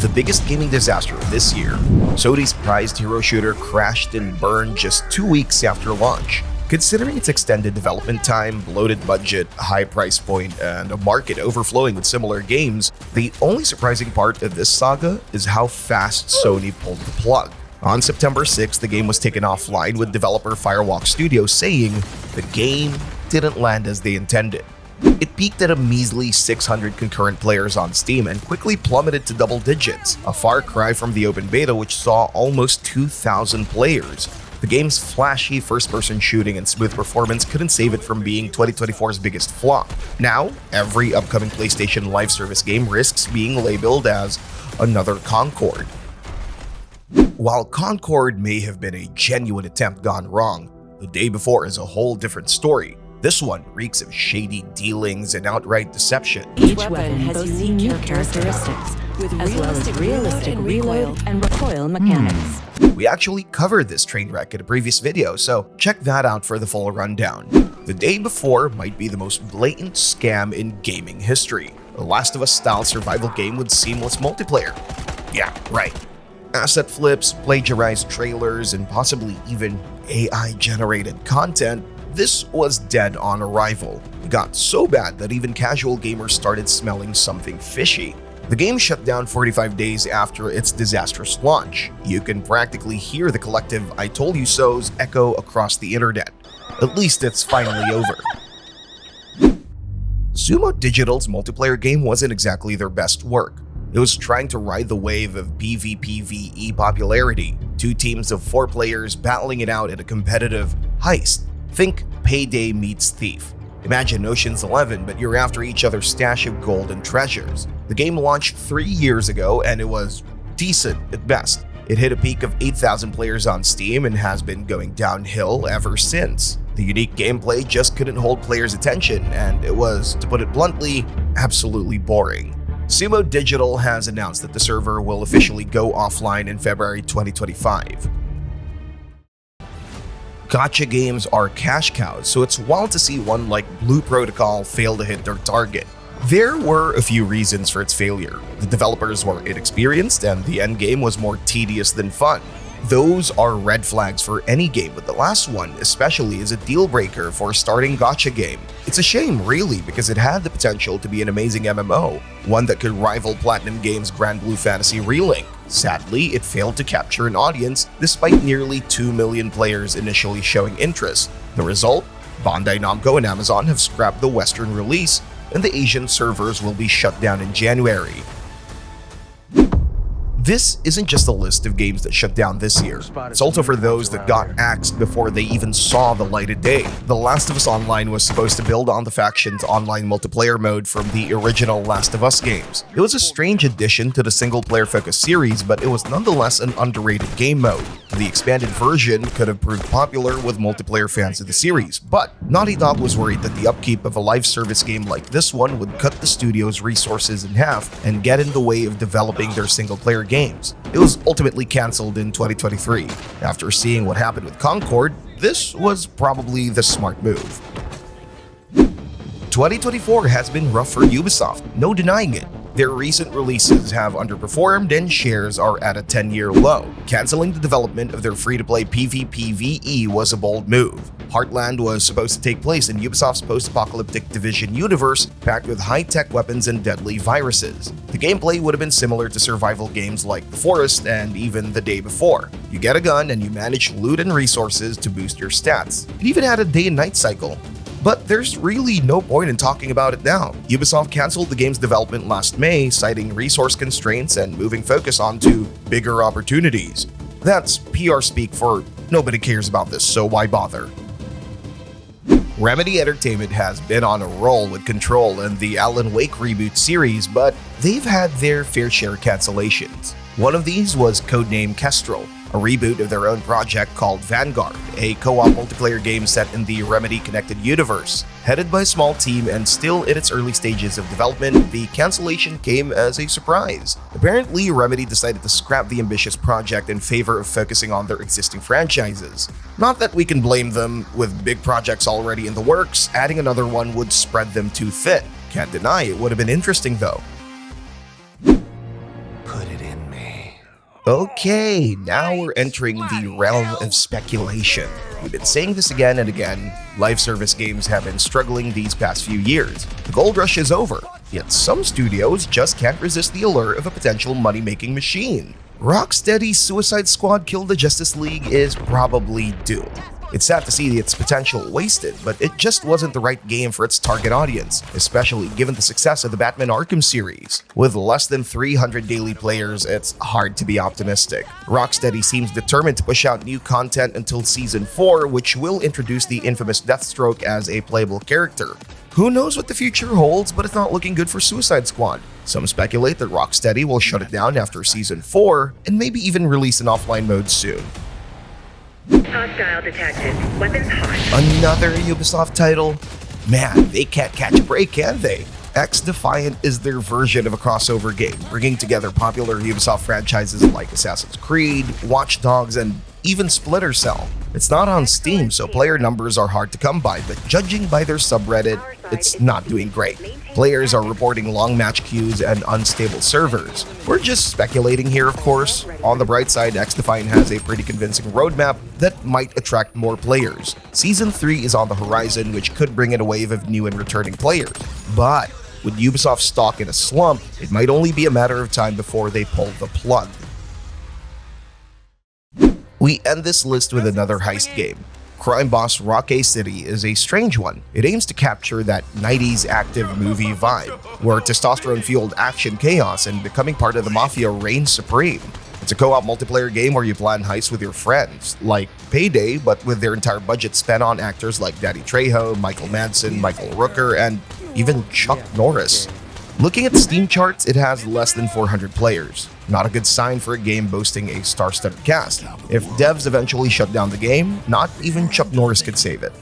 the biggest gaming disaster of this year. Sony's prized hero shooter crashed and burned just 2 weeks after launch. Considering its extended development time, bloated budget, high price point, and a market overflowing with similar games, the only surprising part of this saga is how fast Sony pulled the plug. On September 6th, the game was taken offline, with developer Firewalk Studios saying the game didn't land as they intended. It peaked at a measly 600 concurrent players on Steam and quickly plummeted to double digits, a far cry from the open beta, which saw almost 2,000 players. The game's flashy first-person shooting and smooth performance couldn't save it from being 2024's biggest flop. Now, every upcoming PlayStation live service game risks being labeled as another Concord. While Concord may have been a genuine attempt gone wrong, The Day Before is a whole different story. This one reeks of shady dealings and outright deception. Each weapon has unique characteristics, as well as realistic reload and recoil mechanics. We actually covered this train wreck in a previous video, so check that out for the full rundown. The Day Before might be the most blatant scam in gaming history. A Last of Us-style survival game with seamless multiplayer. Yeah, right. Asset flips, plagiarized trailers, and possibly even AI-generated content. This was dead on arrival. It got so bad that even casual gamers started smelling something fishy. The game shut down 45 days after its disastrous launch. You can practically hear the collective "I told you so's" echo across the internet. At least it's finally over. Sumo Digital's multiplayer game wasn't exactly their best work. It was trying to ride the wave of PvPvE popularity, 2 teams of 4 players battling it out in a competitive heist. Think Payday meets Thief. Imagine Ocean's 11, but you're after each other's stash of gold and treasures. The game launched 3 years ago, and it was decent at best. It hit a peak of 8,000 players on Steam and has been going downhill ever since. The unique gameplay just couldn't hold players' attention, and it was, to put it bluntly, absolutely boring. Sumo Digital has announced that the server will officially go offline in February 2025. Gacha games are cash cows, so it's wild to see one like Blue Protocol fail to hit their target. There were a few reasons for its failure. The developers were inexperienced, and the endgame was more tedious than fun. Those are red flags for any game, but the last one especially is a deal breaker for starting gacha game. It's a shame, really, because it had the potential to be an amazing MMO, one that could rival Platinum Games' Grand Blue Fantasy Relink. Sadly, it failed to capture an audience despite nearly 2 million players initially showing interest. The result? Bandai Namco and Amazon have scrapped the Western release, and the Asian servers will be shut down in January. This isn't just a list of games that shut down this year. It's also for those that got axed before they even saw the light of day. The Last of Us Online was supposed to build on the faction's online multiplayer mode from the original Last of Us games. It was a strange addition to the single-player focused series, but it was nonetheless an underrated game mode. The expanded version could have proved popular with multiplayer fans of the series, but Naughty Dog was worried that the upkeep of a live service game like this one would cut the studio's resources in half and get in the way of developing their single-player games. It was ultimately cancelled in 2023. After seeing what happened with Concord, this was probably the smart move. 2024 has been rough for Ubisoft, no denying it. Their recent releases have underperformed and shares are at a 10-year low. Canceling the development of their free-to-play PvPvE was a bold move. Heartland was supposed to take place in Ubisoft's post-apocalyptic Division universe, packed with high-tech weapons and deadly viruses. The gameplay would have been similar to survival games like The Forest and even The Day Before. You get a gun and you manage loot and resources to boost your stats. It even had a day and night cycle. But there's really no point in talking about it now. Ubisoft canceled the game's development last May, citing resource constraints and moving focus onto bigger opportunities. That's PR speak for nobody cares about this, so why bother? Remedy Entertainment has been on a roll with Control and the Alan Wake reboot series, but they've had their fair share of cancellations. One of these was codenamed Kestrel, a reboot of their own project called Vanguard, a co-op multiplayer game set in the Remedy-connected universe. Headed by a small team and still in its early stages of development, the cancellation came as a surprise. Apparently, Remedy decided to scrap the ambitious project in favor of focusing on their existing franchises. Not that we can blame them, with big projects already in the works, adding another one would spread them too thin. Can't deny it would have been interesting though. Put it in Okay, now we're entering the realm of speculation. We've been saying this again and again, live service games have been struggling these past few years. The gold rush is over, yet some studios just can't resist the allure of a potential money-making machine. Rocksteady's Suicide Squad Kill the Justice League is probably doomed. It's sad to see its potential wasted, but it just wasn't the right game for its target audience, especially given the success of the Batman Arkham series. With less than 300 daily players, it's hard to be optimistic. Rocksteady seems determined to push out new content until Season 4, which will introduce the infamous Deathstroke as a playable character. Who knows what the future holds, but it's not looking good for Suicide Squad. Some speculate that Rocksteady will shut it down after Season 4, and maybe even release an offline mode soon. Hostile detected. Weapons hot. Another Ubisoft title? Man, they can't catch a break, can they? XDefiant is their version of a crossover game, bringing together popular Ubisoft franchises like Assassin's Creed, Watch Dogs, and even Splinter Cell. It's not on Steam, so player numbers are hard to come by, but judging by their subreddit, it's not doing great. Players are reporting long match queues and unstable servers. We're just speculating here, of course. On the bright side, XDefiant has a pretty convincing roadmap that might attract more players. Season 3 is on the horizon, which could bring in a wave of new and returning players. But with Ubisoft's stock in a slump, it might only be a matter of time before they pull the plug. We end this list with another heist game. Crime Boss Rocky City is a strange one. It aims to capture that 90s active movie vibe, where testosterone-fueled action chaos and becoming part of the mafia reigns supreme. It's a co-op multiplayer game where you plan heists with your friends, like Payday, but with their entire budget spent on actors like Danny Trejo, Michael Madsen, Michael Rooker, and even Chuck Norris. Looking at the Steam charts, it has less than 400 players. Not a good sign for a game boasting a star-studded cast. If devs eventually shut down the game, not even Chuck Norris could save it.